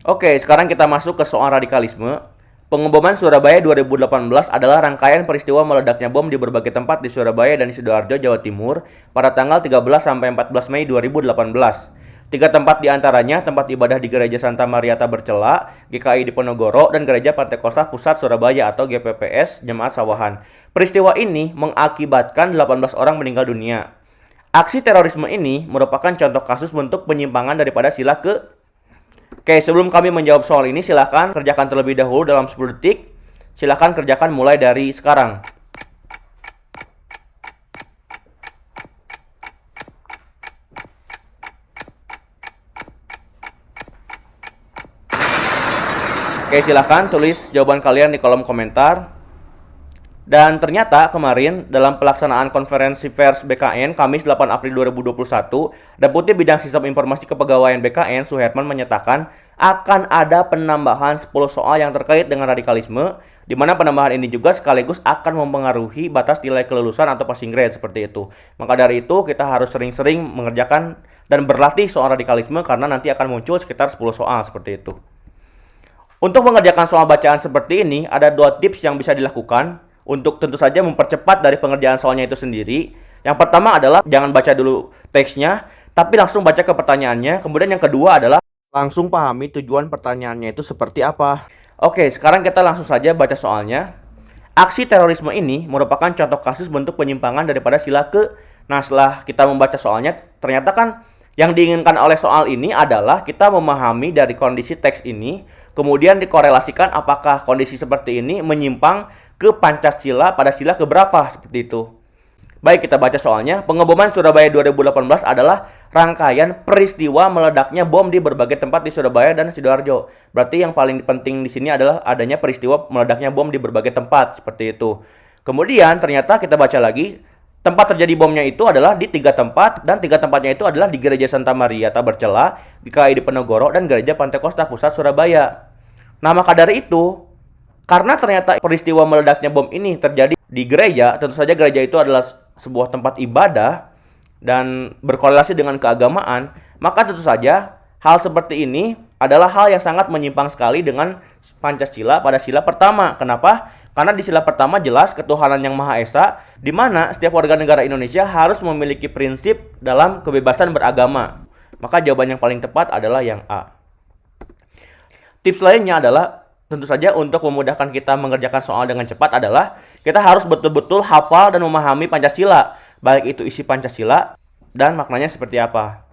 Oke, sekarang kita masuk ke soal radikalisme. Pengeboman Surabaya 2018 adalah rangkaian peristiwa meledaknya bom di berbagai tempat di Surabaya dan di Sidoarjo, Jawa Timur pada tanggal 13 sampai 14 Mei 2018. Tiga tempat diantaranya tempat ibadah di Gereja Santa Maria Tabercela, GKI Diponegoro, dan Gereja Pantai Kosta Pusat Surabaya atau GPPS Jemaat Sawahan. Peristiwa ini mengakibatkan 18 orang meninggal dunia. Aksi terorisme ini merupakan contoh kasus bentuk penyimpangan daripada sila ke. Oke, sebelum kami menjawab soal ini, silahkan kerjakan terlebih dahulu dalam 10 detik. Silahkan kerjakan mulai dari sekarang. Oke, silahkan tulis jawaban kalian di kolom komentar. Dan ternyata kemarin dalam pelaksanaan konferensi pers BKN Kamis 8 April 2021, Deputi Bidang Sistem Informasi Kepegawaian BKN Suherman menyatakan akan ada penambahan 10 soal yang terkait dengan radikalisme, di mana penambahan ini juga sekaligus akan mempengaruhi batas nilai kelulusan atau passing grade seperti itu. Maka dari itu kita harus sering-sering mengerjakan dan berlatih soal radikalisme karena nanti akan muncul sekitar 10 soal seperti itu. Untuk mengerjakan soal bacaan seperti ini, ada 2 tips yang bisa dilakukan untuk tentu saja mempercepat dari pengerjaan soalnya itu sendiri. Yang pertama adalah jangan baca dulu teksnya, tapi langsung baca ke pertanyaannya. Kemudian yang kedua adalah langsung pahami tujuan pertanyaannya itu seperti apa. Oke, sekarang kita langsung saja baca soalnya. Aksi terorisme ini merupakan contoh kasus bentuk penyimpangan daripada sila ke. Nah, setelah kita membaca soalnya, ternyata kan yang diinginkan oleh soal ini adalah kita memahami dari kondisi teks ini, kemudian dikorelasikan apakah kondisi seperti ini menyimpang ke Pancasila pada sila keberapa, seperti itu. Baik, kita baca soalnya. Pengeboman Surabaya 2018 adalah rangkaian peristiwa meledaknya bom di berbagai tempat di Surabaya dan Sidoarjo. Berarti yang paling penting di sini adalah adanya peristiwa meledaknya bom di berbagai tempat, seperti itu. Kemudian ternyata kita baca lagi, tempat terjadi bomnya itu adalah di 3 tempat, dan 3 tempatnya itu adalah di Gereja Santa Maria Tabercela, GKI Diponegoro, dan Gereja Pantai Kosta Pusat Surabaya. Nah, maka dari itu, karena ternyata peristiwa meledaknya bom ini terjadi di gereja, tentu saja gereja itu adalah sebuah tempat ibadah dan berkorelasi dengan keagamaan, maka tentu saja hal seperti ini adalah hal yang sangat menyimpang sekali dengan Pancasila pada sila pertama. Kenapa? Karena di sila pertama jelas ketuhanan yang Maha Esa, di mana setiap warga negara Indonesia harus memiliki prinsip dalam kebebasan beragama. Maka jawaban yang paling tepat adalah yang A. Tips lainnya adalah tentu saja untuk memudahkan kita mengerjakan soal dengan cepat adalah kita harus betul-betul hafal dan memahami Pancasila, baik itu isi Pancasila dan maknanya seperti apa.